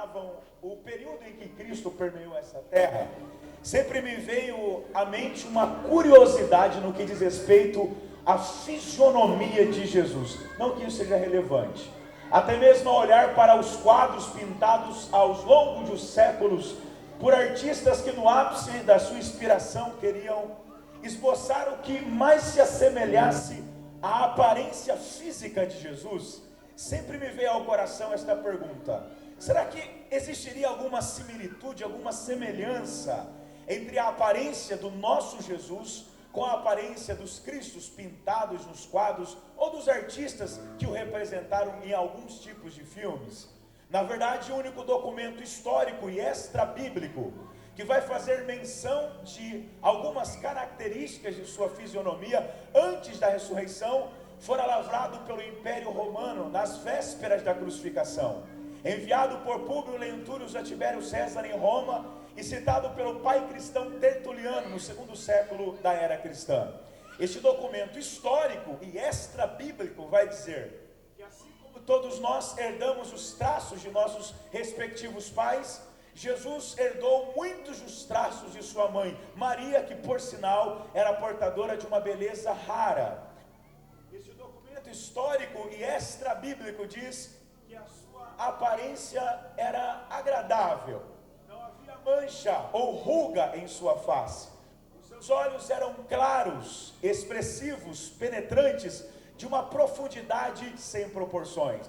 mencionavam o período em que Cristo permeou essa terra, sempre me veio à mente uma curiosidade no que diz respeito à fisionomia de Jesus. Não que isso seja relevante, até mesmo ao olhar para os quadros pintados aos longos dos séculos por artistas que no ápice da sua inspiração queriam esboçar o que mais se assemelhasse à aparência física de Jesus. Sempre me veio ao coração esta pergunta: será que existiria alguma similitude, alguma semelhança entre a aparência do nosso Jesus com a aparência dos Cristos pintados nos quadros ou dos artistas que o representaram em alguns tipos de filmes? Na verdade, o único documento histórico e extra-bíblico que vai fazer menção de algumas características de sua fisionomia antes da ressurreição fora lavrado pelo Império Romano nas vésperas da crucificação, enviado por Públio Lentúrios a Tibério César em Roma e citado pelo pai cristão Tertuliano no segundo século da era cristã. Este documento histórico e extra-bíblico vai dizer que assim como todos nós herdamos os traços de nossos respectivos pais, Jesus herdou muitos dos traços de sua mãe, Maria, que por sinal era portadora de uma beleza rara. Este documento histórico e extra-bíblico diz que a sua aparência era agradável, não havia mancha ou ruga em sua face, os seus olhos eram claros, expressivos, penetrantes, de uma profundidade sem proporções.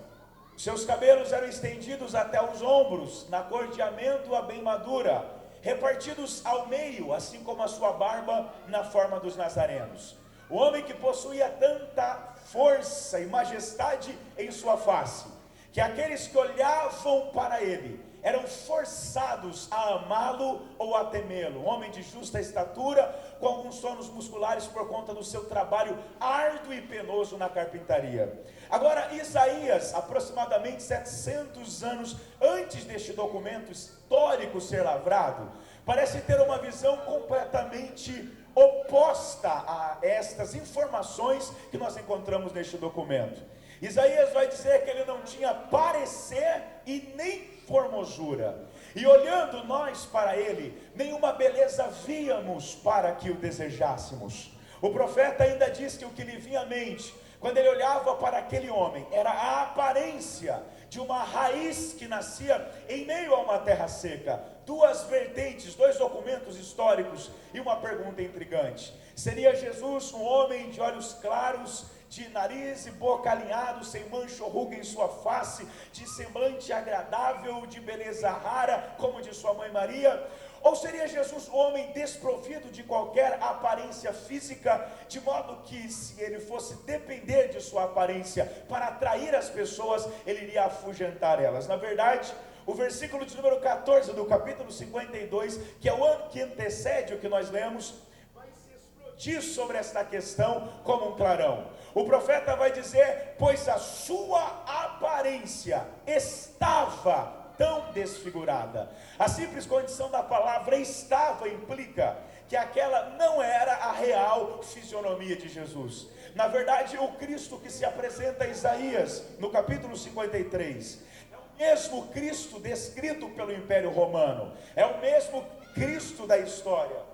Seus cabelos eram estendidos até os ombros, na cor de amêndoa bem madura, repartidos ao meio, assim como a sua barba na forma dos nazarenos. O homem que possuía tanta força e majestade em sua face, que aqueles que olhavam para ele eram forçados a amá-lo ou a temê-lo. Um homem de justa estatura, com alguns tônus musculares por conta do seu trabalho árduo e penoso na carpintaria. Agora, Isaías, aproximadamente 700 anos antes deste documento histórico ser lavrado, parece ter uma visão completamente oposta a estas informações que nós encontramos neste documento. Isaías vai dizer que ele não tinha parecer e nem formosura, e olhando nós para ele, nenhuma beleza víamos para que o desejássemos. O profeta ainda diz que o que lhe vinha à mente, quando ele olhava para aquele homem, era a aparência de uma raiz que nascia em meio a uma terra seca. Duas vertentes, dois documentos históricos e uma pergunta intrigante: seria Jesus um homem de olhos claros, de nariz e boca alinhados, sem mancha ou ruga em sua face, de semblante agradável, de beleza rara, como de sua mãe Maria? Ou seria Jesus um homem desprovido de qualquer aparência física, de modo que, se ele fosse depender de sua aparência para atrair as pessoas, ele iria afugentar elas? Na verdade, o versículo de número 14 do capítulo 52, que é o ano que antecede o que nós lemos, vai se explodir sobre esta questão como um clarão. O profeta vai dizer: pois a sua aparência estava tão desfigurada. A simples condição da palavra estava implica que aquela não era a real fisionomia de Jesus. Na verdade, o Cristo que se apresenta a Isaías no capítulo 53 é o mesmo Cristo descrito pelo Império Romano, é o mesmo Cristo da história.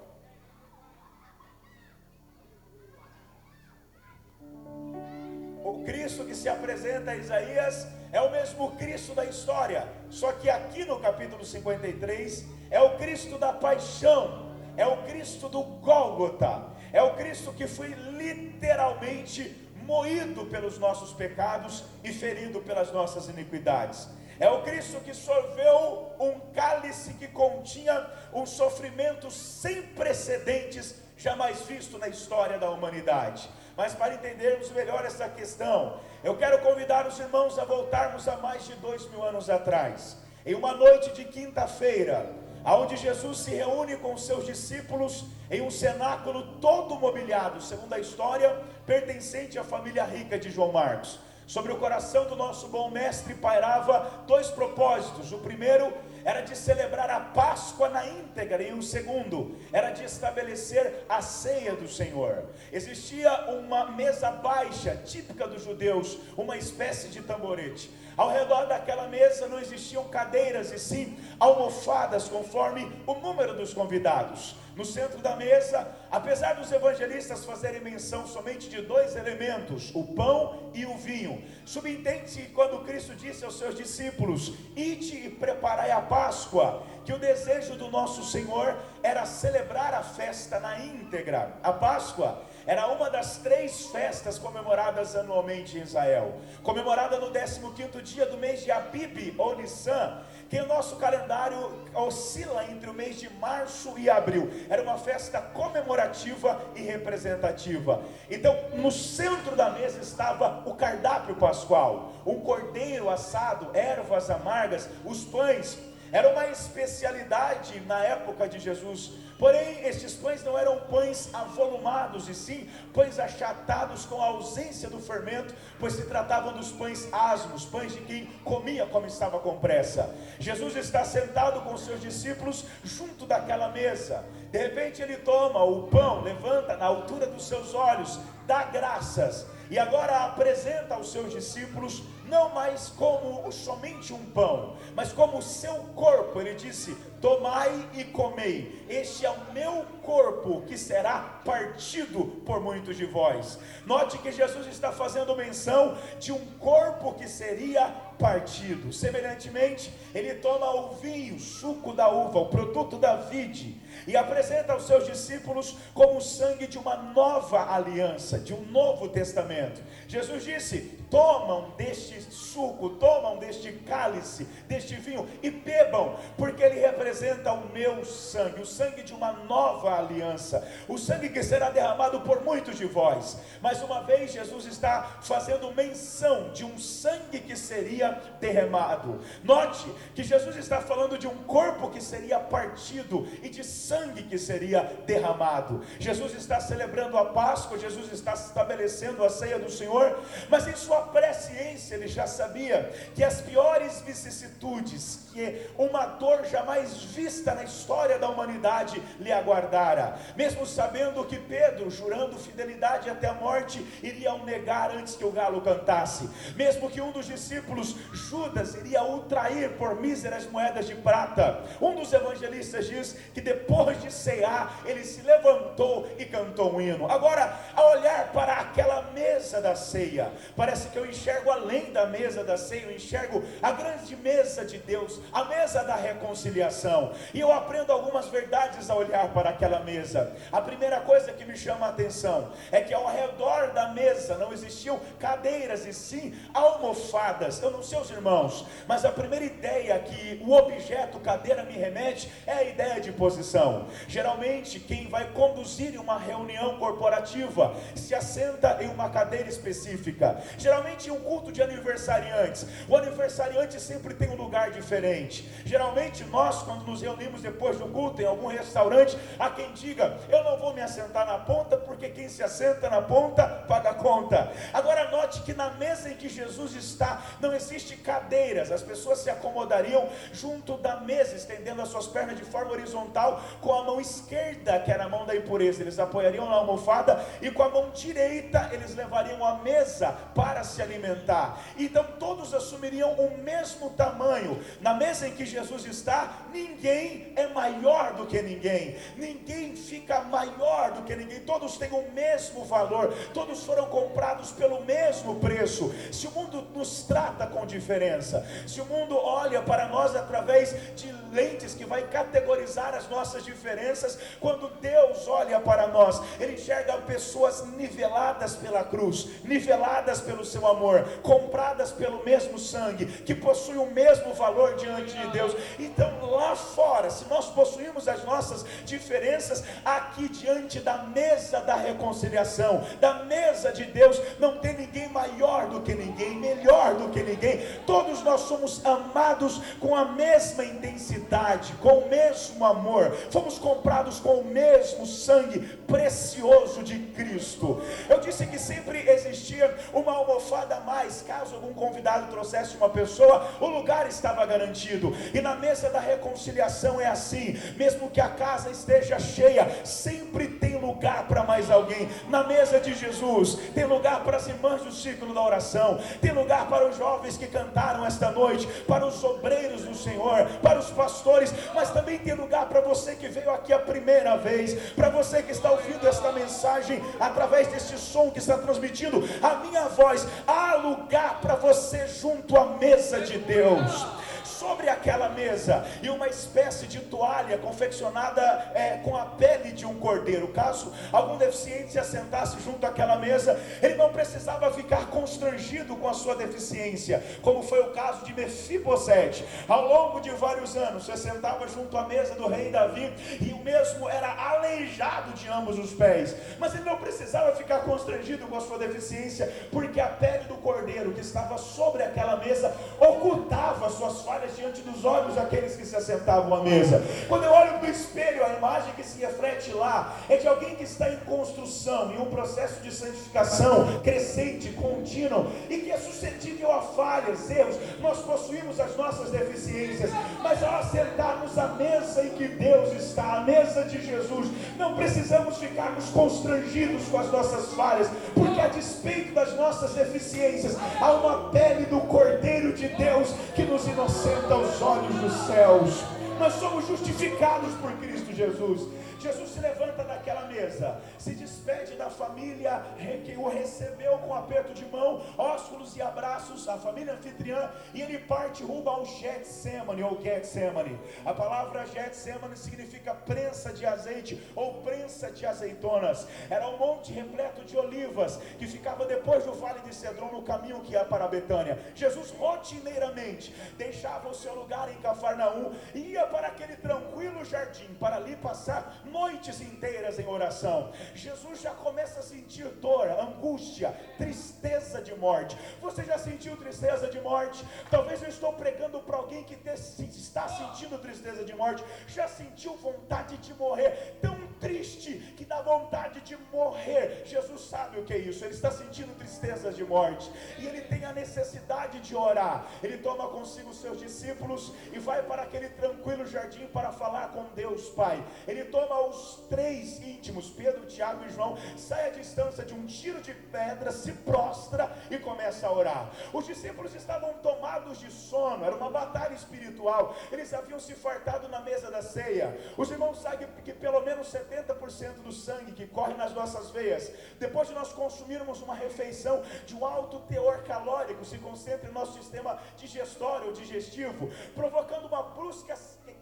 O Cristo que se apresenta a Isaías é o mesmo Cristo da história, só que aqui no capítulo 53 é o Cristo da paixão, é o Cristo do Gólgota, é o Cristo que foi literalmente moído pelos nossos pecados e ferido pelas nossas iniquidades. É o Cristo que sorveu um cálice que continha um sofrimento sem precedentes jamais visto na história da humanidade. Mas para entendermos melhor essa questão, eu quero convidar os irmãos a voltarmos a mais de 2000 anos atrás, em uma noite de quinta-feira, onde Jesus se reúne com os seus discípulos em um cenáculo todo mobiliado, segundo a história, pertencente à família rica de João Marcos. Sobre o coração do nosso bom mestre pairava dois propósitos. O primeiro era de celebrar a Páscoa na íntegra, e o segundo era de estabelecer a ceia do Senhor. Existia uma mesa baixa, típica dos judeus, uma espécie de tamborete. Ao redor daquela mesa mesa não existiam cadeiras, e sim almofadas, conforme o número dos convidados. No centro da mesa, apesar dos evangelistas fazerem menção somente de dois elementos, o pão e o vinho, subentende-se quando Cristo disse aos seus discípulos: ide e preparai a Páscoa, que o desejo do nosso Senhor era celebrar a festa na íntegra. A Páscoa era uma das 3 festas comemoradas anualmente em Israel, comemorada no 15º dia do mês de Abib ou Nissan, que o nosso calendário oscila entre o mês de março e abril. Era uma festa comemorativa e representativa. Então, no centro da mesa estava o cardápio pascual: um cordeiro assado, ervas amargas, os pães. Era uma especialidade na época de Jesus. Porém, estes pães não eram pães avolumados, e sim pães achatados com a ausência do fermento, pois se tratavam dos pães asmos, pães de quem comia como estava com pressa. Jesus está sentado com seus discípulos junto daquela mesa. De repente ele toma o pão, levanta na altura dos seus olhos, dá graças, e agora apresenta aos seus discípulos, não mais como somente um pão, mas como o seu corpo. Ele disse: tomai e comei, este é o meu corpo que será partido por muitos de vós. Note que Jesus está fazendo menção de um corpo que seria partido. Semelhantemente, ele toma o vinho, suco da uva, o produto da vide, e apresenta aos seus discípulos como o sangue de uma nova aliança, de um novo testamento. Jesus disse: tomam deste suco, tomam deste cálice, deste vinho, e bebam, porque ele representa o meu sangue, o sangue de uma nova aliança, o sangue que será derramado por muitos de vós. Mais uma vez, Jesus está fazendo menção de um sangue que seria derramado. Note que Jesus está falando de um corpo que seria partido e de sangue que seria derramado. Jesus está celebrando a Páscoa, Jesus está estabelecendo a ceia do Senhor, mas em sua presciência ele já sabia que as piores vicissitudes, que uma dor jamais vista na história da humanidade lhe aguardara. Mesmo sabendo que Pedro, jurando fidelidade até a morte, iria o negar antes que o galo cantasse, mesmo que um dos discípulos, Judas, iria o trair por míseras moedas de prata, um dos evangelistas diz que depois de cear, ele se levantou e cantou um hino. Agora, ao olhar para aquela mesa da ceia, parece que eu enxergo além da mesa da ceia, eu enxergo a grande mesa de Deus, a mesa da reconciliação, e eu aprendo algumas verdades ao olhar para aquela mesa. A primeira coisa que me chama a atenção é que ao redor da mesa não existiam cadeiras, e sim almofadas. Eu não sei os irmãos, mas a primeira ideia que o objeto cadeira me remete é a ideia de posição. Geralmente quem vai conduzir uma reunião corporativa se assenta em uma cadeira específica. Geralmente em um culto de aniversariantes, o aniversariante sempre tem um lugar diferente. Geralmente nós, quando nos reunimos depois do culto em algum restaurante, há quem diga: eu não vou me assentar na ponta, porque quem se assenta na ponta paga a conta. Agora note que na mesa em que Jesus está, não existe cadeiras. As pessoas se acomodariam junto da mesa, estendendo as suas pernas de forma horizontal, com a mão esquerda, que era a mão da impureza, eles apoiariam na almofada, e com a mão direita eles levariam a mesa para se alimentar. Então todos assumiriam o mesmo tamanho. Na mesa em que Jesus está, ninguém é maior do que ninguém, ninguém fica maior do que ninguém, todos têm o mesmo valor, todos foram comprados pelo mesmo preço. Se o mundo nos trata com diferença, se o mundo olha para nós através de lentes que vai categorizar as nossas diferenças, quando Deus olha para nós, Ele enxerga pessoas niveladas pela cruz, niveladas pelo seu amor, compradas pelo mesmo sangue, que possuem o mesmo valor diante de Deus. Então lá fora, se nós possuímos as nossas diferenças, aqui diante da mesa da reconciliação, da mesa de Deus, não tem ninguém maior do que ninguém, melhor do que ninguém. Todos nós somos amados com a mesma intensidade, com o mesmo amor, fomos comprados com o mesmo sangue precioso de Cristo. Eu disse que sempre existia uma almofada almofada a mais, caso algum convidado trouxesse uma pessoa, o lugar estava garantido. E na mesa da reconciliação é assim, mesmo que a casa esteja cheia, sempre tem lugar para mais alguém. Na mesa de Jesus tem lugar para as irmãs do ciclo da oração, tem lugar para os jovens que cantaram esta noite, para os obreiros do Senhor, para os pastores, mas também tem lugar para você que veio aqui a primeira vez, para você que está ouvindo esta mensagem através deste som que está transmitindo a minha voz. Há lugar para você junto à mesa de Deus. Sobre aquela mesa, e uma espécie de toalha confeccionada com a pele de um cordeiro. Caso algum deficiente se assentasse junto àquela mesa, ele não precisava ficar constrangido com a sua deficiência, como foi o caso de Mefibosete. Ao longo de vários anos, se sentava junto à mesa do rei Davi, e o mesmo era aleijado de ambos os pés, mas ele não precisava ficar constrangido com a sua deficiência, porque a pele do cordeiro que estava sobre aquela mesa ocultava suas falhas diante dos olhos daqueles que se assentavam à mesa. Quando eu olho para o espelho, a imagem que se reflete lá é de alguém que está em construção, em um processo de santificação crescente, contínuo, e que é suscetível a falhas, erros. Nós possuímos as nossas deficiências, mas ao assentarmos à mesa em que Deus está, a mesa de Jesus, não precisamos ficarmos constrangidos com as nossas falhas, porque a despeito das nossas deficiências, há uma pele do Cordeiro de Deus que nos inocenta aos olhos dos céus. Nós somos justificados por Cristo Jesus. Jesus se levanta daquela mesa, se despede da família que o recebeu com aperto de mão, ósculos e abraços, a família anfitriã, e ele parte rumo ao Getsemane ou Getsemane. A palavra Getsemane significa prensa de azeite ou prensa de azeitonas. Era um monte repleto de olivas que ficava depois do vale de Cedron, no caminho que ia para Betânia. Jesus rotineiramente deixava o seu lugar em Cafarnaum e ia para aquele tranquilo jardim para ali passar noites inteiras em oração. Jesus já começa a sentir dor, angústia, tristeza de morte. Você já sentiu tristeza de morte? Talvez eu estou pregando para alguém que está sentindo tristeza de morte. Já sentiu vontade de morrer? Tão triste que dá vontade de morrer. Jesus sabe o que é isso. Ele está sentindo tristezas de morte e ele tem a necessidade de orar. Ele toma consigo os seus discípulos e vai para aquele tranquilo jardim para falar com Deus Pai. Ele toma os três íntimos, Pedro, Tiago e João, sai à distância de um tiro de pedra, se prostra e começa a orar. Os discípulos estavam tomados de sono, era uma batalha espiritual, eles haviam se fartado na mesa da ceia. Os irmãos sabem que pelo menos 70% do sangue que corre nas nossas veias, depois de nós consumirmos uma refeição de um alto teor calórico, se concentra em nosso sistema digestório ou digestivo, provocando uma brusca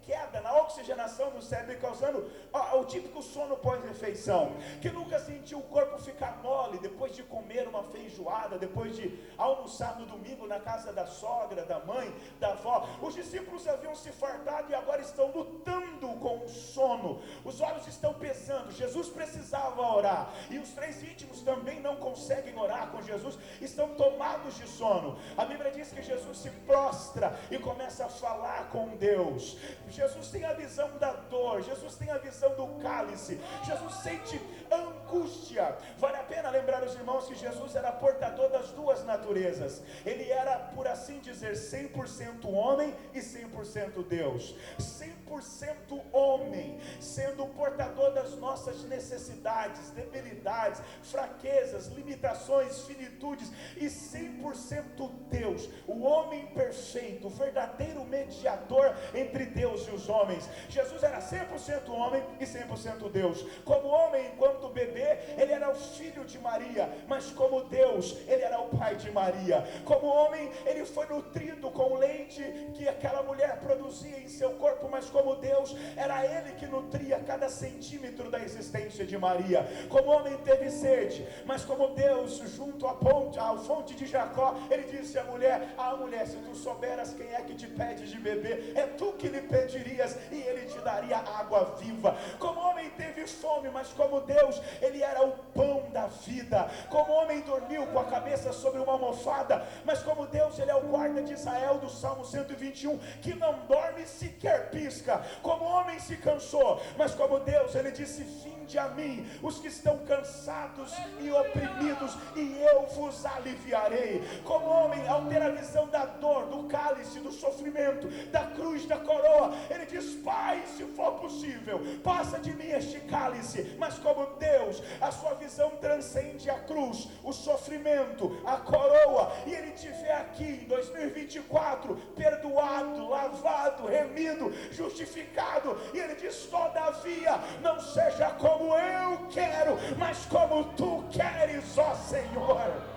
queda na oxigenação do cérebro, causando o típico sono pós-refeição. Que nunca sentiu o corpo ficar mole depois de comer uma feijoada, depois de almoçar no domingo na casa da sogra, da mãe, da avó? Os discípulos haviam se fartado e agora estão lutando com o sono, os olhos estão pesando. Jesus precisava orar e os três íntimos também não conseguem orar com Jesus, estão tomados de sono. A Bíblia diz que Jesus se prostra e começa a falar com Deus. Jesus tem a visão da dor, Jesus tem a visão do cálice, Jesus sente angústia. Vale a pena lembrar os irmãos que Jesus era portador das duas naturezas. Ele era, por assim dizer, 100% homem e 100% Deus. 100% homem, sendo portador das nossas necessidades, debilidades, fraquezas, limitações, finitudes, e 100% Deus, o homem perfeito, o verdadeiro mediador entre Deus e os homens. Jesus era 100% homem e 100% Deus. Como homem, enquanto bebê, ele era o filho de Maria, mas como Deus, ele era o pai de Maria. Como homem, ele foi nutrido com o leite que aquela mulher produzia em seu corpo, mas como Deus, era ele que nutria cada centímetro da existência de Maria. Como homem, teve sede, mas como Deus, junto à fonte de Jacó, ele disse à mulher: mulher, se tu souberas quem é que te pede de beber, é tu que lhe pedirias e ele te daria água viva. Como homem, teve fome, mas como Deus, ele ele era o pão da vida. Como o homem dormiu com a cabeça sobre uma almofada, mas como Deus, ele é o guarda de Israel, do Salmo 121, que não dorme sequer pisca. Como o homem se cansou, mas como Deus, ele disse: vinde a mim, os que estão cansados e oprimidos, e eu vos aliviarei. Como homem, ao ter a visão da dor, do cálice, do sofrimento, da cruz, da coroa, ele diz: Pai, se for possível, passa de mim este cálice. Mas como Deus, a sua visão transcende a cruz, o sofrimento, a coroa, e ele te vê aqui em 2024 perdoado, lavado, remido, justificado, e ele diz: todavia, não seja como eu quero, mas como tu queres, ó Senhor.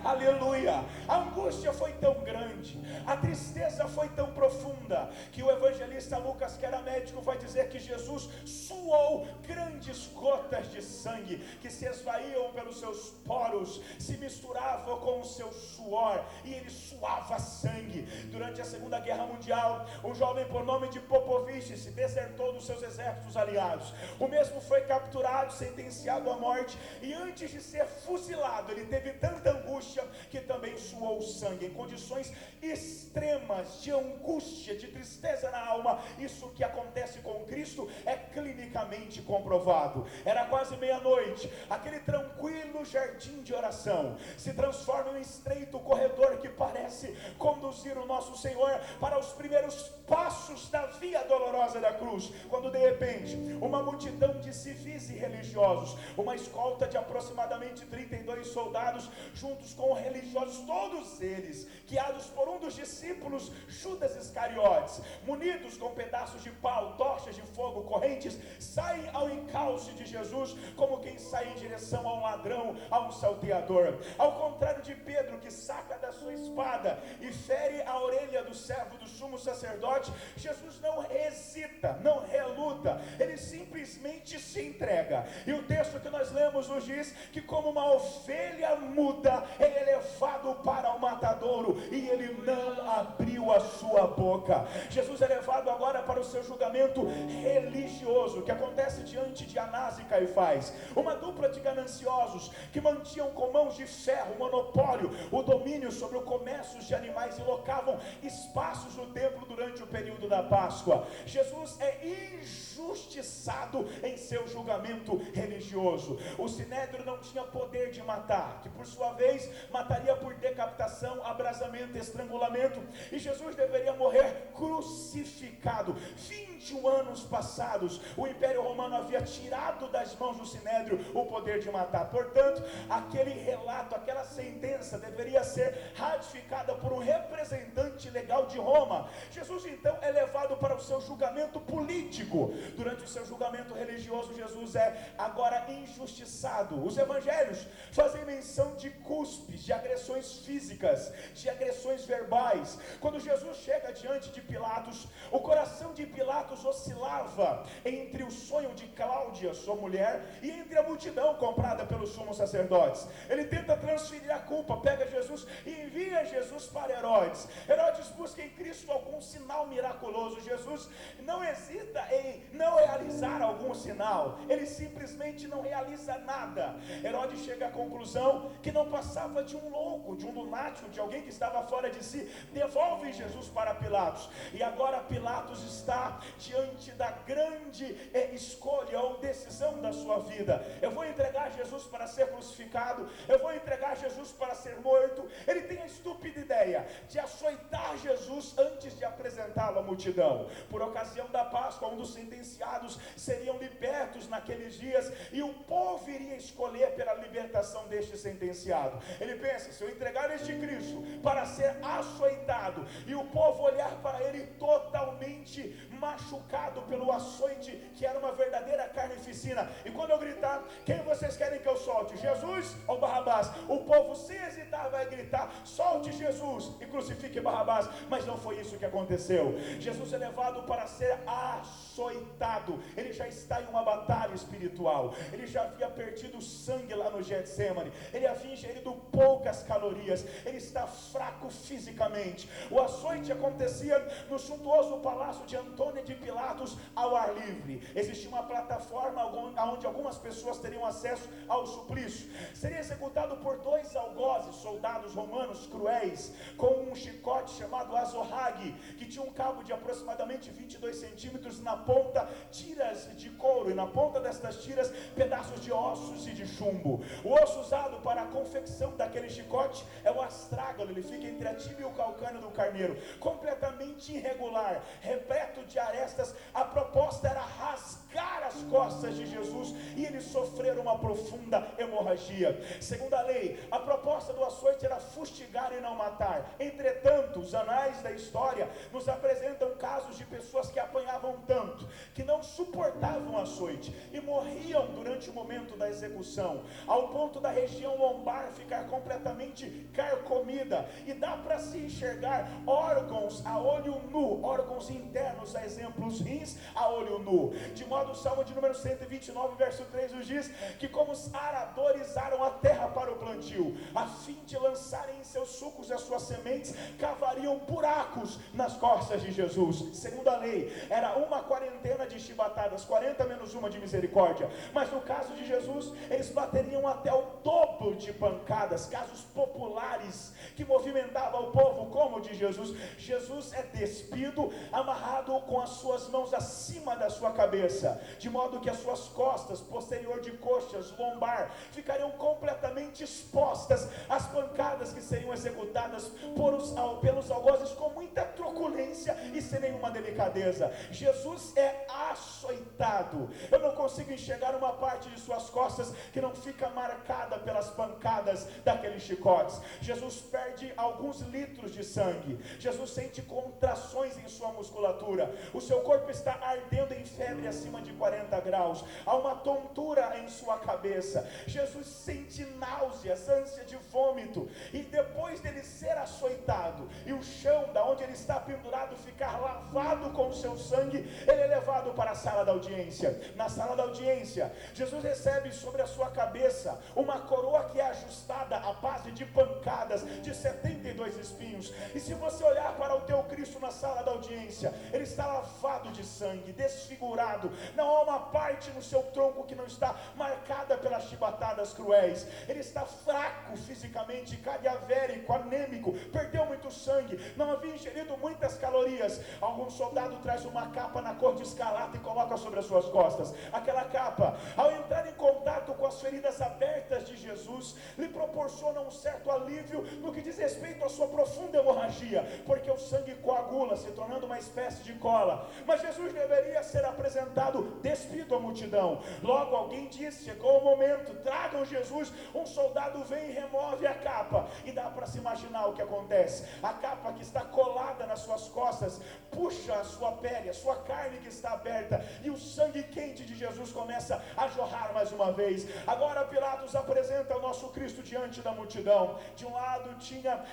Aleluia. A angústia foi tão grande, a tristeza foi tão profunda, que o evangelista Lucas, que era médico, vai dizer que Jesus suou grandes gotas de sangue, que se esvaíam pelos seus poros, se misturavam com o seu suor, e ele suava sangue. Durante a Segunda Guerra Mundial, um jovem por nome de Popovich se desertou dos seus exércitos aliados. O mesmo foi capturado, sentenciado à morte, e antes de ser fuzilado, ele teve tanta angústia que também suou sangue, em condições extremas de angústia, de tristeza na alma. Isso que acontece com Cristo é clinicamente comprovado. Era quase meia-noite, aquele tranquilo jardim de oração se transforma em um estreito corredor que parece conduzir o nosso Senhor para os primeiros passos da via dolorosa da cruz, quando de repente uma multidão de civis e religiosos, uma escolta de aproximadamente 32 soldados, juntos com religiosos, todos eles guiados por um dos discípulos, Judas Iscariotes, munidos com pedaços de pau, tochas de fogo, correntes, saem ao encalço de Jesus, como quem sai em direção a um ladrão, a um salteador. Ao contrário de Pedro, que saca da sua espada e fere a orelha do servo do sumo sacerdote, Jesus não hesita, não reluta, ele simplesmente se entrega. E o texto que nós lemos nos diz que, como uma ovelha muda, ele é levado para o matadouro, e ele não abriu a sua boca. Jesus é levado agora para o seu julgamento religioso, que acontece diante de Anás e Caifás, uma dupla de gananciosos que mantinham com mãos de ferro o monopólio, o domínio sobre o comércio de animais, e locavam espaços no templo durante o período da Páscoa. Jesus é injustiçado em seu julgamento religioso. O sinédrio não tinha poder de matar, que por sua vez mataria por decapitação, abrasamento, estrangulamento, e Jesus deveria morrer crucificado. 21 anos passados, o Império Romano havia tirado das mãos do sinédrio o poder de matar. Portanto, aquele relato, aquela sentença deveria ser ratificada por um representante legal de Roma. Jesus então é levado para o seu julgamento político. Durante o seu julgamento religioso, Jesus é agora injustiçado. Os evangelhos fazem menção de cuspes, de agressões físicas, de agressões verbais. Quando Jesus chega diante de Pilatos, o coração de Pilatos oscilava entre o sonho de Cláudia, sua mulher, e entre a multidão comprada pelos sumos sacerdotes. Ele tenta transferir a culpa, pega Jesus e envia Jesus para Herodes. Herodes busca em Cristo algum sinal miraculoso. Jesus não hesita em não realizar algum sinal, ele simplesmente não realiza nada. Herodes chega à conclusão que não passava de um louco, de um lunático, de alguém que estava fora de si. Devolve Jesus para Pilatos, e agora Pilatos está diante da grande escolha ou decisão da sua vida. Eu vou entregar Jesus para ser crucificado, eu vou entregar Jesus para ser morto. Ele tem a estúpida ideia de açoitar Jesus antes de apresentá-lo à multidão. Por ocasião da Páscoa, um dos sentenciados seriam libertos naqueles dias, e o povo iria escolher pela libertação deste sentenciado. Ele pensa: se eu entregar este Cristo para ser açoitado, e o povo olhar para ele totalmente machucado pelo açoite, que era uma verdadeira carnificina, e quando eu gritar: quem vocês querem que eu solte, Jesus ou Barrabás? O povo, sem hesitar, vai gritar: solte Jesus e crucifique Barrabás. Mas não foi isso que aconteceu. Jesus é levado para ser açoitado. Ele já está em uma batalha espiritual, ele já havia perdido sangue lá no Getsemane, ele havia ingerido poucas calorias, ele está fraco fisicamente. O açoite acontecia nos suntuoso palácio de Antônio de Pilatos ao ar livre. Existia uma plataforma onde algumas pessoas teriam acesso ao suplício. Seria executado por 2 algozes, soldados romanos cruéis, com um chicote chamado azorrague, que tinha um cabo de aproximadamente 22 centímetros, na ponta tiras de couro, e na ponta destas tiras pedaços de ossos e de chumbo. O osso usado para a confecção daquele chicote é o astrágalo. Ele fica entre a tíbia e o calcânio do carneiro, completamente irregular, repleto de arestas. A proposta era rasgar as costas de Jesus e ele sofrer uma profunda hemorragia. Segundo a lei, a proposta do açoite era fustigar e não matar. Entretanto, os anais da história nos apresentam casos de pessoas que apanhavam tanto, que não suportavam açoite e morriam durante o momento da execução, ao ponto da região lombar ficar completamente carcomida, e dá para se enxergar órgãos a olho nu, órgãos internos, a exemplo, os rins a olho nu. De modo, o Salmo de número 129, verso 3 nos diz que como os aradores aram a terra para o plantio, a fim de lançarem em seus sucos as suas sementes, cavariam buracos nas costas de Jesus. Segundo a lei, era uma quarentena de chibatadas, 40 menos uma de misericórdia, mas no caso de Jesus, eles bateriam até o dobro de pancadas, casos populares que movimentavam o povo como o de Jesus. Jesus é despido, amarrado com as suas mãos acima da sua cabeça, de modo que as suas costas, posterior de coxas, lombar, ficariam completamente expostas às pancadas que seriam executadas pelos algozes com muita truculência e sem nenhuma delicadeza. Jesus é açoitado. Eu não consigo enxergar uma parte de suas costas que não fica marcada pelas pancadas daqueles chicotes. Jesus perde alguns litros de sangue. Jesus sente contrações em sua musculatura. O seu corpo está ardendo em febre acima de 40 graus. Há uma tontura em sua cabeça. Jesus sente náuseas, ânsia de vômito. E depois dele ser açoitado e o chão da onde ele está pendurado ficar lavado com o seu sangue, ele é levado para a sala da audiência. Na sala da audiência, Jesus recebe sobre a sua cabeça uma coroa que é ajustada à base de pancadas de 72 espinhos. E se você olhar para o teu Cristo na sala da audiência, ele está lavado de sangue, desfigurado. Não há uma parte no seu tronco que não está marcada pelas chibatadas cruéis. Ele está fraco fisicamente, cadavérico, anêmico, perdeu muito sangue, não havia ingerido muitas calorias. Algum soldado traz uma capa na cor de escarlata e coloca sobre as suas costas. Aquela capa, ao entrar em contato com as feridas abertas de Jesus, lhe proporciona um certo alívio no que diz respeito à sua profunda hemorragia, porque o sangue coagula, se tornando uma espécie de cola. Mas Jesus deveria ser apresentado despido à multidão. Logo alguém disse: chegou o momento, tragam Jesus. Um soldado vem e remove a capa, e dá para se imaginar o que acontece. A capa que está colada nas suas costas puxa a sua pele, a sua carne que está aberta, e o sangue quente de Jesus começa a jorrar mais uma vez. Agora Pilatos apresenta o nosso Cristo diante da multidão. De um lado tinha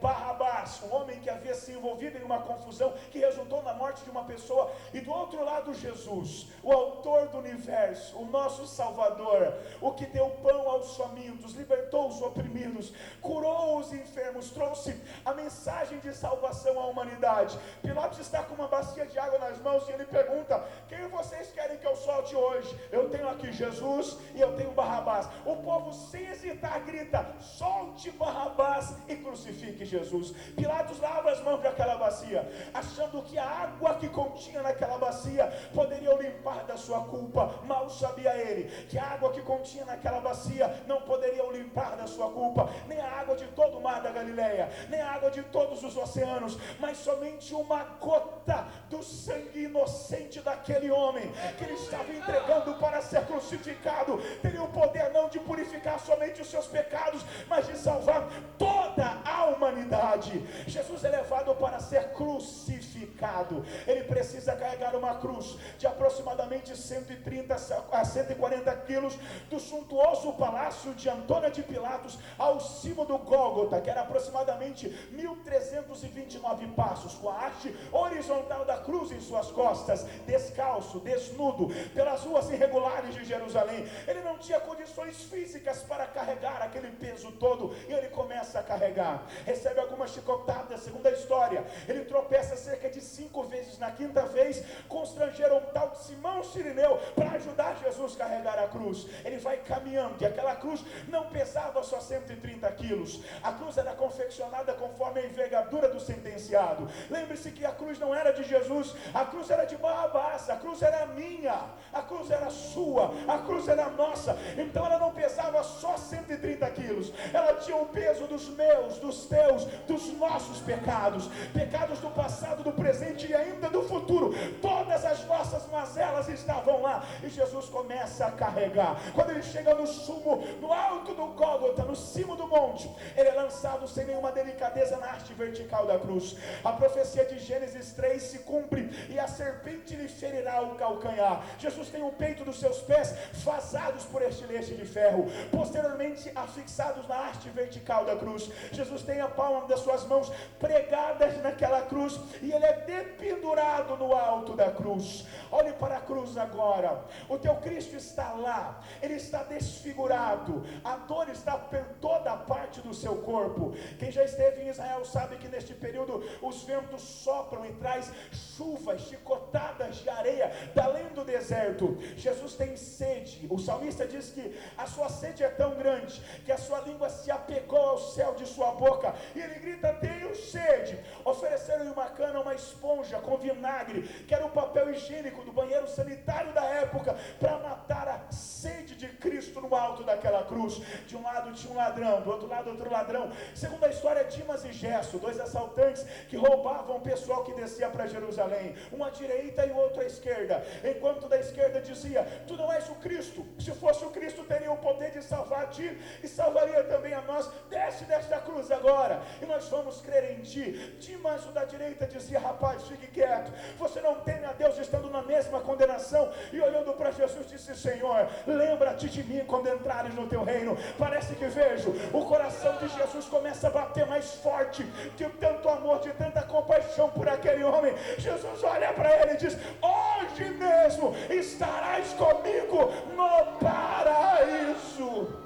Barrabás, um homem que havia se envolvido em uma confusão que resultou na morte de uma pessoa, e do outro lado Jesus, o autor do universo, o nosso Salvador, o que deu pão aos famintos, libertou os oprimidos, curou os enfermos, trouxe a mensagem de salvação à humanidade. Pilatos está com uma bacia de água nas mãos e ele pergunta: quem vocês querem que eu solte hoje? Eu tenho aqui Jesus e eu tenho Barrabás. O povo, sem hesitar, grita: solte Barrabás e crucifique Jesus. Pilatos lava as mãos daquela bacia, achando que a água que continha naquela bacia poderia o limpar da sua culpa. Mal sabia ele que a água que continha naquela bacia não poderia o limpar da sua culpa, nem a água de todo o mar da Galileia, nem a água de todos os oceanos, mas somente uma gota do sangue inocente daquele homem que ele estava entregando para ser crucificado. Teria o poder não de purificar somente os seus pecados, mas de salvar toda a humanidade. Jesus é levado para ser crucificado. Ele precisa carregar uma cruz de aproximadamente 130 a 140 quilos do suntuoso palácio de Antônio de Pilatos ao cimo do Gólgota, que era aproximadamente 1329 passos, com a haste horizontal da cruz em suas costas, descalço, desnudo, pelas ruas irregulares de Jerusalém. Ele não tinha condições físicas para carregar aquele peso todo, e ele começa a carregar, recebe algumas chicotadas. Segundo a história, ele tropeça cerca de 5 vezes. Na quinta vez, constrangeram um tal de Simão Cirineu para ajudar Jesus a carregar a cruz. Ele vai caminhando, e aquela cruz não pesava só 130 quilos. A cruz era confeccionada conforme a envergadura do sentenciado. Lembre-se que a cruz não era de Jesus, a cruz era de Barrabás, a cruz era minha, a cruz era sua, a cruz era nossa. Então ela não pesava só 130 quilos, ela tinha o peso dos meus, dos teus, dos nossos pecados, pecados do passado, do presente e ainda do futuro. Todas as nossas mazelas estavam lá, e Jesus começa a carregar. Quando ele chega no sumo, no alto do Gólgota, no cimo do monte, ele é lançado sem nenhuma delicadeza na haste vertical da cruz. A profecia de Gênesis 3 se cumpre, e a serpente lhe ferirá o calcanhar. Jesus tem o peito dos seus pés vazados por estilete de ferro, posteriormente afixados na haste vertical da cruz. Jesus tem a palma das suas mãos pregadas naquela cruz, e ele é dependurado no alto da cruz. Olhe para a cruz agora. O teu Cristo está lá, ele está desfigurado, a dor está por toda a parte do seu corpo. Quem já esteve em Israel sabe que neste período os ventos sopram e traz chuvas, chicotadas de areia da além do deserto. Jesus tem sede. O salmista diz que a sua sede é tão grande que a sua língua se apegou ao céu de sua boca, e ele grita: tenho sede. Ofereceram-lhe uma cana, uma esponja com vinagre, que era o papel higiênico do banheiro sanitário da época, para matar a sede de Cristo no alto daquela cruz. De um lado tinha um ladrão, do outro lado outro ladrão. Segundo a história, Dimas e Gesso, 2 assaltantes que roubavam o pessoal que descia para Jerusalém, um à direita e o outro à esquerda. Enquanto da esquerda dizia: tu não és o Cristo, se fosse o Cristo teria o poder de salvar a ti e salvaria também a nós. Desce desta cruz agora e nós vamos crer em ti. Dimas, o da direita, dizia: rapaz, fique quieto, você não teme a Deus estando na mesma condenação. E olhando para Jesus disse: Senhor, lembra-te de mim quando entrares no teu reino. Parece que vejo o coração de Jesus começa a bater mais forte, de tanto amor, de tanta compaixão por aquele homem. Jesus olha para ele e diz: hoje mesmo estarás comigo no paraíso.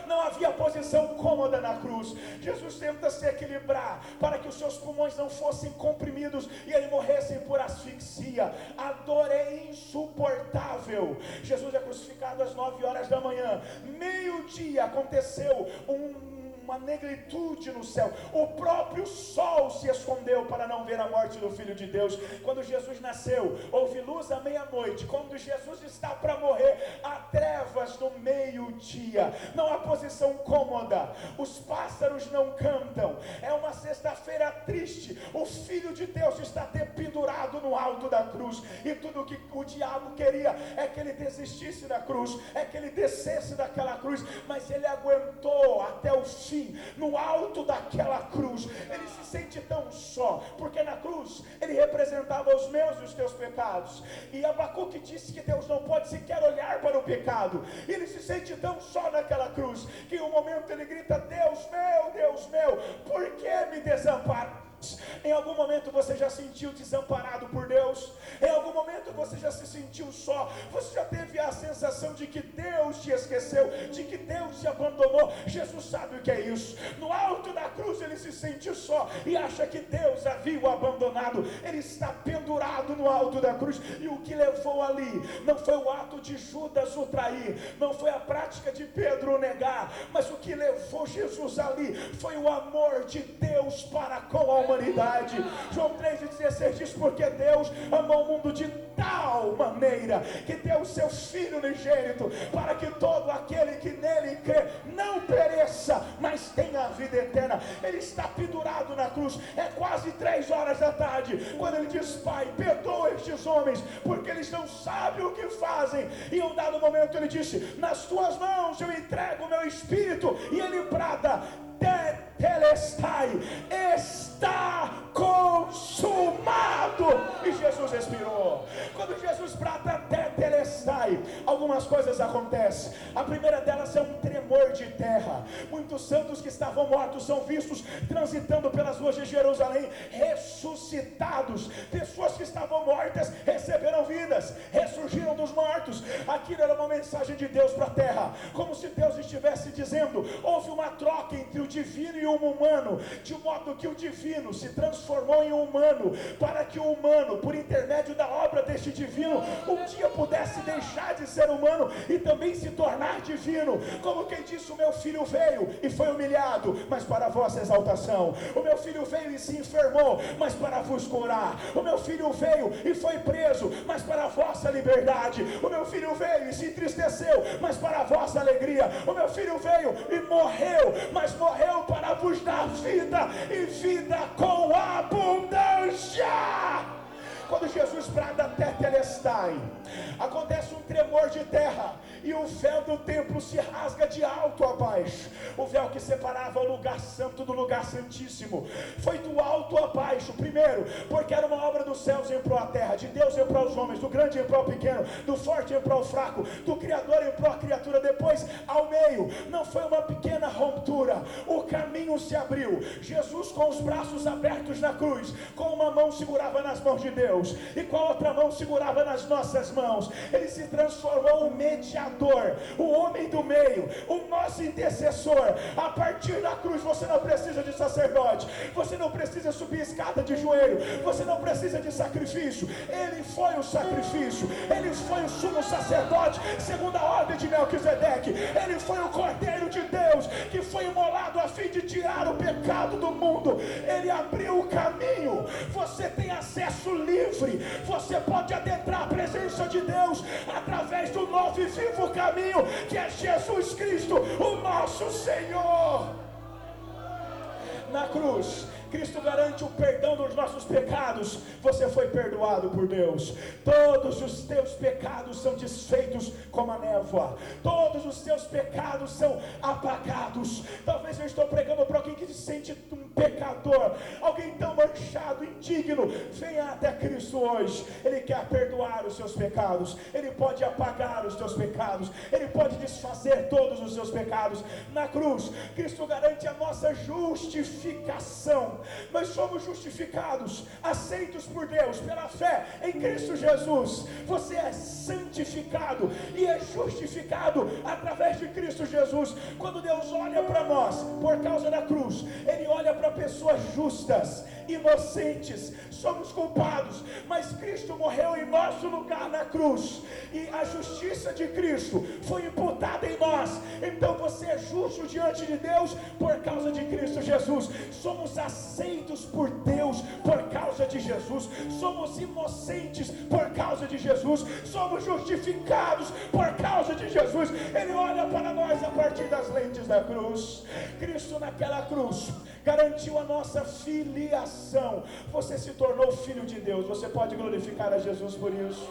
Não havia posição cômoda na cruz. Jesus tenta se equilibrar para que os seus pulmões não fossem comprimidos e ele morresse por asfixia. A dor é insuportável. Jesus é crucificado às 9 horas da manhã. Meio-dia aconteceu uma negritude no céu. O próprio sol se escondeu para não ver a morte do Filho de Deus. Quando Jesus nasceu, houve luz à meia-noite. Quando Jesus está para morrer, há trevas no meio-dia. Não há posição cômoda. Os pássaros não cantam. É uma sexta-feira triste. O Filho de Deus está dependurado no alto da cruz. E tudo que o diabo queria é que ele desistisse da cruz, é que ele descesse daquela cruz. Mas ele aguentou até o fim. No alto daquela cruz, ele se sente tão só, porque na cruz ele representava os meus e os teus pecados. E Abacuque disse que Deus não pode sequer olhar para o pecado. Ele se sente tão só naquela cruz, que em um momento ele grita: Deus meu, por que me desampara? Em algum momento você já se sentiu desamparado por Deus? Em algum momento você já se sentiu só? Você já teve a sensação de que Deus te esqueceu, de que Deus te abandonou? Jesus sabe o que é isso. No alto da cruz ele se sente só e acha que Deus havia o abandonado. Ele está pendurado no alto da cruz, e o que levou ali não foi o ato de Judas o trair, não foi a prática de Pedro o negar, mas o que levou Jesus ali foi o amor de Deus para com a humanidade. João 3,16 diz: porque Deus amou o mundo de tal maneira que deu o seu Filho unigênito, para que todo aquele que nele crê não pereça, mas tenha a vida eterna. Ele está pendurado na cruz. É quase 3 horas da tarde quando ele diz: Pai, perdoa estes homens, porque eles não sabem o que fazem. E em um dado momento ele disse: nas tuas mãos eu entrego o meu espírito. E ele brada: Tetelestai, está consumado. E Jesus expirou. Quando Jesus brada Tetelestai, algumas coisas acontecem. A primeira delas é um tremor de terra. Muitos santos que estavam mortos são vistos transitando pelas ruas de Jerusalém, ressuscitados. Pessoas que estavam mortas receberam vidas, ressurgiram ressurgiram dos mortos. Aquilo era uma mensagem de Deus para a terra, como se Deus estivesse dizendo: houve uma troca entre o divino e o humano, de modo que o divino se transformou em humano, para que o humano, por intermédio da obra deste divino, um dia pudesse deixar de ser humano e também se tornar divino. Como quem disse: o meu filho veio e foi humilhado, mas para a vossa exaltação. O meu filho veio e se enfermou, mas para vos curar. O meu filho veio e foi preso, mas para a vossa liberdade. O meu filho veio e se entristeceu, mas para a vossa alegria. O meu filho veio e morreu, mas morreu para vos dar vida, e vida com abundância. Quando Jesus brada Tetelestai, acontece um tremor de terra, e o véu do templo se rasga de alto a baixo. O véu que separava o lugar santo do lugar santíssimo foi do alto a baixo. Primeiro, porque era uma obra dos céus em prol da terra, de Deus em prol dos homens, do grande em prol do pequeno, do forte em prol do fraco, do Criador em prol da criatura. Depois, ao meio, não foi uma pequena ruptura, o caminho se abriu. Jesus, com os braços abertos na cruz, com uma mão segurava nas mãos de Deus, e com a outra mão segurava nas nossas mãos. Ele se transformou o mediador, o homem do meio, o nosso intercessor. A partir da cruz você não precisa de sacerdote, você não precisa subir escada de joelho, você não precisa de sacrifício. Ele foi o sacrifício, ele foi o sumo sacerdote segundo a ordem de Melquisedeque. Ele foi o Cordeiro de Deus que foi imolado a fim de tirar o pecado do mundo. Ele abriu o caminho, você tem acesso livre, você pode adentrar a presença de Deus através do novo e vivo caminho que é Jesus Cristo, o nosso Senhor. Na cruz, Cristo garante o perdão dos nossos pecados. Você foi perdoado por Deus. Todos os teus pecados são desfeitos como a névoa. Todos os teus pecados são apagados. Talvez eu estou pregando para alguém que se sente um pecador, alguém tão manchado, indigno. Venha até Cristo hoje. Ele quer perdoar os seus pecados. Ele pode apagar os teus pecados. Ele pode desfazer todos os seus pecados. Na cruz, Cristo garante a nossa justificação. Nós somos justificados, aceitos por Deus pela fé em Cristo Jesus. Você é santificado e é justificado através de Cristo Jesus. Quando Deus olha para nós por causa da cruz, Ele olha para pessoas justas, inocentes. Somos culpados, mas Cristo morreu em nosso lugar na cruz, e a justiça de Cristo foi imputada em nós. Então você é justo diante de Deus por causa de Cristo Jesus. Somos aceitos por Deus por causa de Jesus. Somos inocentes por causa de Jesus. Somos justificados por causa de Jesus. Ele olha para nós a partir das lentes da cruz. Cristo naquela cruz garantiu a nossa filiação. Você se tornou filho de Deus. Você pode glorificar a Jesus por isso.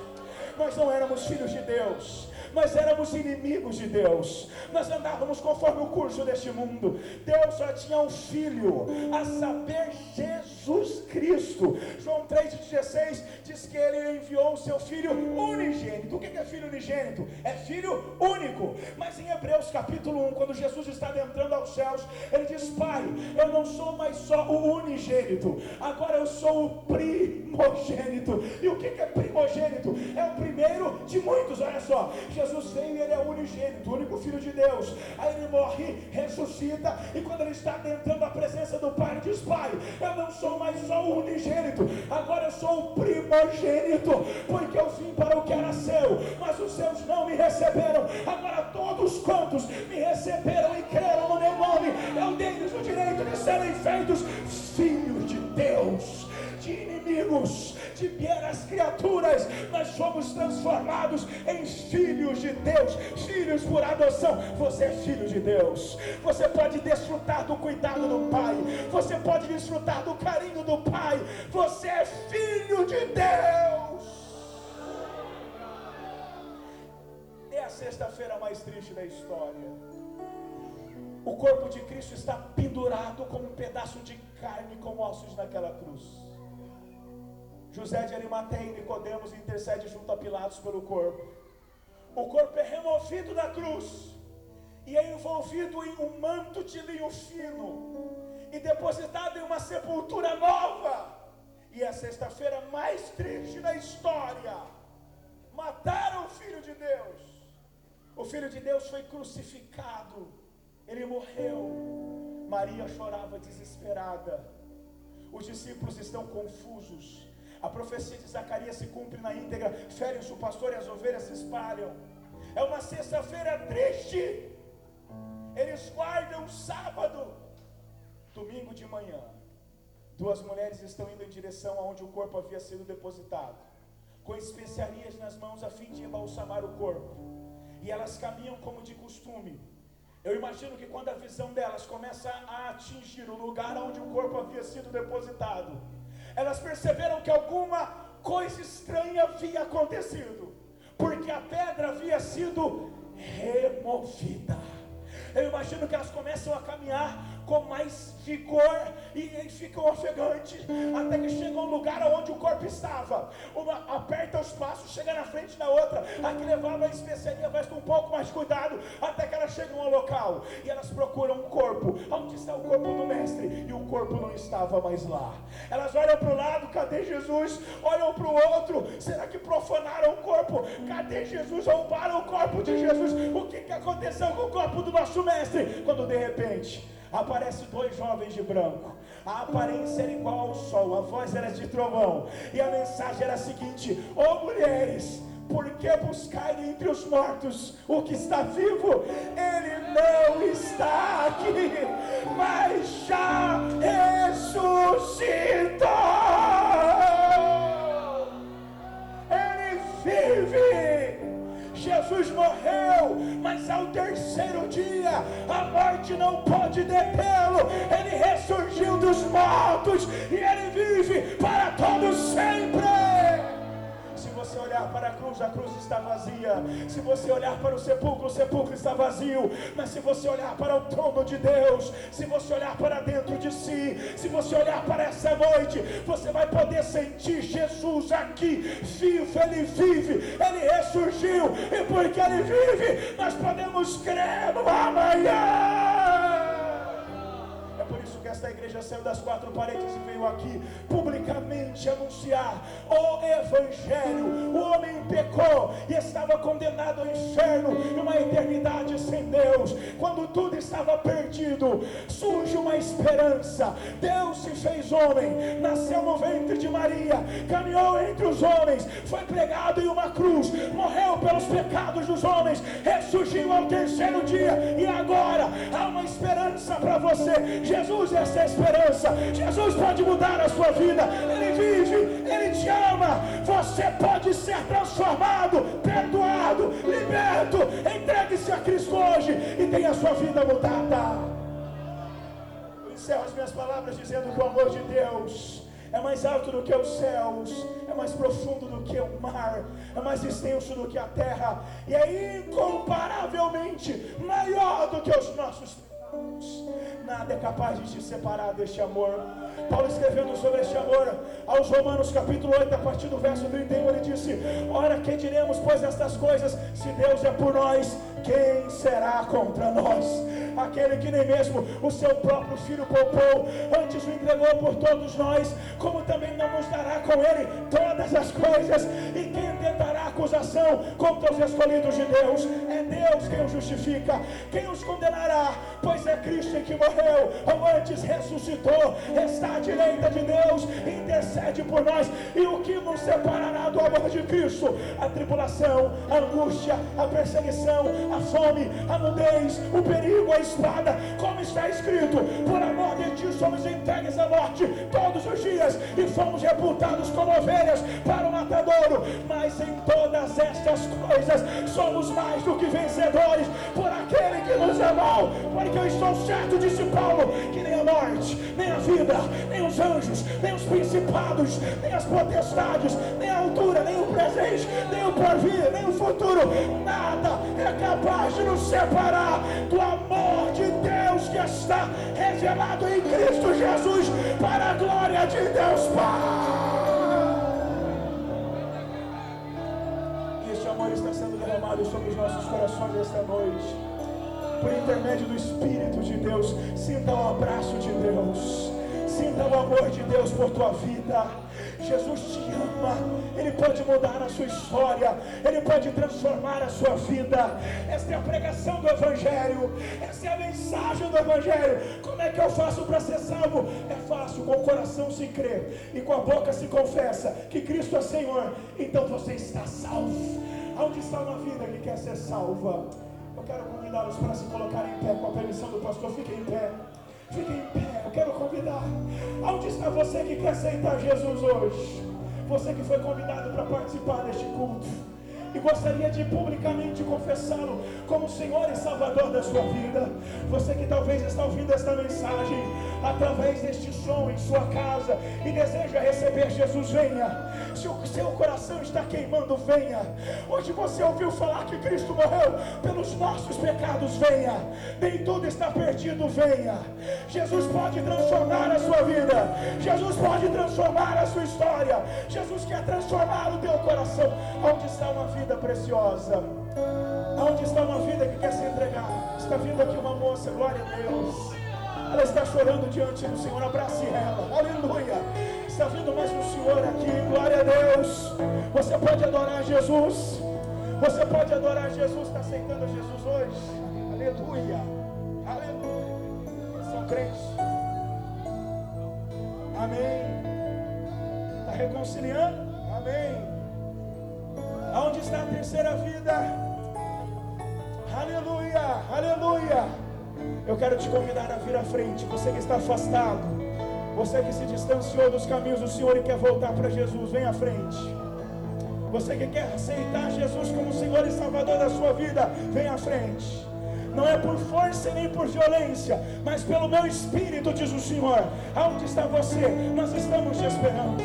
Nós não éramos filhos de Deus, nós éramos inimigos de Deus. Nós andávamos conforme o curso deste mundo. Deus só tinha um filho, a saber, Jesus Cristo. João 3,16 diz que Ele enviou o seu filho unigênito. O que é filho unigênito? É filho único. Mas em Hebreus capítulo 1, quando Jesus está adentrando aos céus, Ele diz: Pai, eu não sou mais só o unigênito, agora eu sou o primogênito. E o que é primogênito? É o primeiro de muitos. Olha só, Jesus veio e Ele é o unigênito, o único filho de Deus. Aí Ele morre, ressuscita, e quando Ele está adentrando a presença do Pai, Ele diz: Pai, eu não sou mais só o unigênito, agora eu sou o primogênito, porque eu vim para o que era seu, mas os seus não me receberam. Agora todos quantos me receberam e creram no meu nome, eu dei-lhes o direito de serem feitos filhos de Deus. De inimigos, de meras criaturas, nós somos transformados em filhos de Deus, filhos por adoção. Você é filho de Deus. Você pode desfrutar do cuidado do Pai, você pode desfrutar do carinho do Pai. Você é filho de Deus. É a sexta-feira mais triste da história. O corpo de Cristo está pendurado como um pedaço de carne com ossos naquela cruz. José de Arimateia e Nicodemos intercede junto a Pilatos pelo corpo. O corpo é removido da cruz e é envolvido em um manto de linho fino e depositado em uma sepultura nova. E é a sexta-feira mais triste da história. Mataram o Filho de Deus. O Filho de Deus foi crucificado. Ele morreu. Maria chorava desesperada. Os discípulos estão confusos. A profecia de Zacarias se cumpre na íntegra. Ferem-se o pastor e as ovelhas se espalham. É uma sexta-feira triste. Eles guardam o sábado. Domingo de manhã, duas mulheres estão indo em direção aonde o corpo havia sido depositado, com especiarias nas mãos a fim de embalsamar o corpo. E elas caminham como de costume. Eu imagino que quando a visão delas começa a atingir o lugar onde o corpo havia sido depositado, elas perceberam que alguma coisa estranha havia acontecido, porque a pedra havia sido removida. Eu imagino que elas começam a caminhar com mais vigor e ficam ofegantes, até que chegam ao lugar onde o corpo estava. Uma aperta os passos, chega na frente da outra. A que levava a especiaria vai com um pouco mais cuidado, até que elas chegam ao local e elas procuram um corpo. Onde está o corpo do mestre? E o corpo não estava mais lá. Elas olham para o lado, cadê Jesus? Olham para o outro, será que profanaram o corpo? Cadê Jesus? Roubaram o corpo de Jesus. O que aconteceu com o corpo do nosso mestre? Quando de repente aparecem dois jovens de branco. A aparência era igual ao sol, a voz era de trovão, e a mensagem era a seguinte: ó mulheres, por que buscar entre os mortos o que está vivo? Ele não está aqui, mas já ressuscitou. Ele vive. Jesus morreu, mas ao terceiro dia a morte não pode detê-lo. Ele ressurgiu dos mortos e ele vive para todo sempre. Se você olhar para a cruz está vazia. Se você olhar para o sepulcro está vazio. Mas se você olhar para o trono de Deus, se você olhar para dentro de si, se você olhar para essa noite, você vai poder sentir Jesus aqui, vivo. Ele vive, ele ressurgiu, e porque ele vive, nós podemos crer no amanhã. É por isso que esta igreja saiu das quatro paredes e veio aqui publicamente anunciar o Evangelho. O homem pecou e estava condenado ao inferno e uma eternidade sem Deus. Quando tudo estava perdido, surge uma esperança. Deus se fez homem, nasceu no ventre de Maria, caminhou entre os homens, foi pregado em uma cruz, morreu pelos pecados dos homens, ressurgiu ao terceiro dia, e agora há uma esperança para você. Jesus é essa esperança. Jesus pode mudar a sua vida. Ele vive, ele te ama. Você pode ser transformado, perdoado, liberto. Entregue-se a Cristo hoje e tenha a sua vida mudada. Eu encerro as minhas palavras dizendo que o amor de Deus é mais alto do que os céus, é mais profundo do que o mar, é mais extenso do que a terra, e é incomparavelmente maior do que os nossos pecados. Nada é capaz de te separar deste amor. Paulo, escrevendo sobre este amor aos Romanos capítulo 8, a partir do verso 31, ele disse: ora, que diremos pois estas coisas? Se Deus é por nós, quem será contra nós? Aquele que nem mesmo o seu próprio filho poupou, antes o entregou por todos nós, como também não nos dará com ele todas as coisas? E quem tentará acusação contra os escolhidos de Deus? É Deus quem os justifica. Quem os condenará? Pois é Cristo que morreu, ou antes ressuscitou, está à direita de Deus, intercede por nós. E o que nos separará do amor de Cristo? A tribulação, a angústia, a perseguição, a fome, a nudez, o perigo, a espada. Como está escrito: por amor de ti somos entregues à morte todos os dias, e fomos reputados como ovelhas para o matadouro. Mas em todas estas coisas somos mais do que vencedores por aquele que nos amou. Porque eu estou certo, disse Paulo, que nem a morte, nem a vida, nem os anjos, nem os principados, nem as potestades, nem a altura, nem o presente, nem o porvir, nem o futuro, nada é capaz de nos separar do amor de Deus que está revelado em Cristo Jesus, para a glória de Deus Pai. E este amor está sendo derramado sobre os nossos corações esta noite, por intermédio do Espírito de Deus. Sinta o abraço de Deus, sinta o amor de Deus por tua vida. Jesus te ama, Ele pode pode mudar a sua história, Ele pode transformar a sua vida. Esta é a pregação do Evangelho, essa é a mensagem do Evangelho. Como é que eu faço para ser salvo? É fácil, com o coração se crê e com a boca se confessa que Cristo é Senhor, então você está salvo. Onde está uma vida que quer ser salva? Eu quero convidá-los para se colocarem em pé, com a permissão do pastor. Fiquem em pé, fiquem em pé. Eu quero convidar. Onde está você que quer aceitar Jesus hoje? Você que foi convidado para participar deste culto e gostaria de publicamente confessá-lo como Senhor e Salvador da sua vida. Você que talvez está ouvindo esta mensagem através deste som em sua casa e deseja receber Jesus, venha. Se o seu coração está queimando, venha. Hoje você ouviu falar que Cristo morreu pelos nossos pecados, venha. Nem tudo está perdido, venha. Jesus pode transformar a sua vida, Jesus pode transformar a sua história, Jesus quer transformar o teu coração. Onde está uma vida preciosa? Onde está uma vida que quer se entregar? Está vindo aqui uma moça, glória a Deus. Ela está chorando diante do Senhor, abrace ela, aleluia. Está vindo mais um Senhor aqui, glória a Deus. Você pode adorar Jesus, você pode adorar Jesus. Está aceitando Jesus hoje? Aleluia, aleluia. São crentes, amém. Está reconciliando? Amém. Aonde está a terceira vida? Aleluia, aleluia. Eu quero te convidar a vir à frente. Você que está afastado, você que se distanciou dos caminhos do Senhor e quer voltar para Jesus, vem à frente. Você que quer aceitar Jesus como Senhor e Salvador da sua vida, vem à frente. Não é por força nem por violência, mas pelo meu Espírito, diz o Senhor. Aonde está você? Nós estamos te esperando.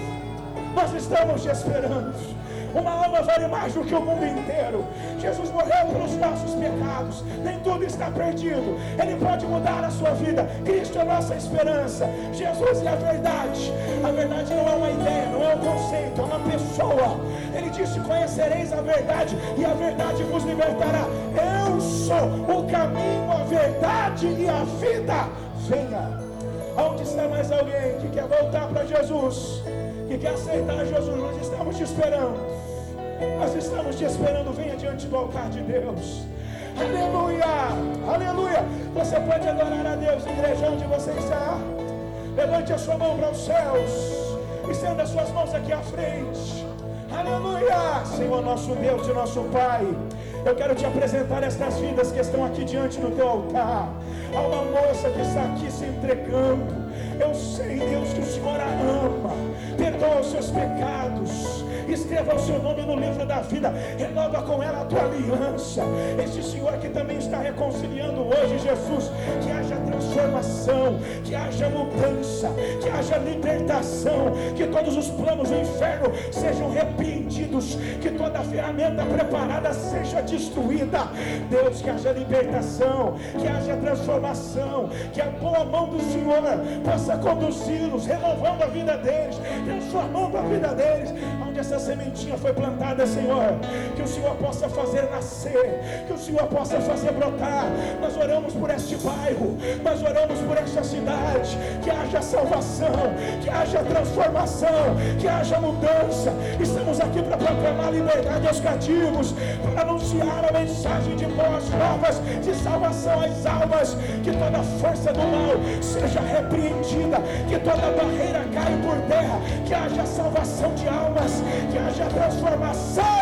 Nós estamos te esperando. Uma alma vale mais do que o mundo inteiro. Jesus morreu pelos nossos pecados. Nem tudo está perdido. Ele pode mudar a sua vida. Cristo é a nossa esperança. Jesus é a verdade. A verdade não é uma ideia, não é um conceito, é uma pessoa. Ele disse: conhecereis a verdade e a verdade vos libertará. Eu sou o caminho, a verdade e a vida. Venha. Onde está mais alguém que quer voltar para Jesus, que quer aceitar Jesus? Nós estamos te esperando. Nós estamos te esperando. Venha diante do altar de Deus. Aleluia, aleluia. Você pode adorar a Deus, igreja, onde você está. Levante a sua mão para os céus, estenda as suas mãos aqui à frente. Aleluia. Senhor nosso Deus e nosso Pai, eu quero te apresentar estas vidas que estão aqui diante do teu altar. Há uma moça que está aqui se entregando. Eu sei, Deus, que o Senhor a ama. Perdoa os seus pecados, escreva o seu nome no livro da vida, renova com ela a tua aliança. Este Senhor que também está reconciliando hoje, Jesus, que haja transformação, que haja mudança, que haja libertação, que todos os planos do inferno sejam repreendidos, que toda ferramenta preparada seja destruída. Deus, que haja libertação, que haja transformação, que a boa mão do Senhor possa conduzi-los, renovando a vida deles, transformando a vida deles. Onde essa sementinha foi plantada, Senhor, que o Senhor possa fazer nascer, que o Senhor possa fazer brotar. Nós oramos por este bairro, nós oramos por esta cidade, que haja salvação, que haja transformação, que haja mudança. Estamos aqui para proclamar liberdade aos cativos, para anunciar a mensagem de boas novas, de salvação às almas. Que toda força do mal seja repreendida, que toda barreira caia por terra, que haja salvação de almas, que haja transformação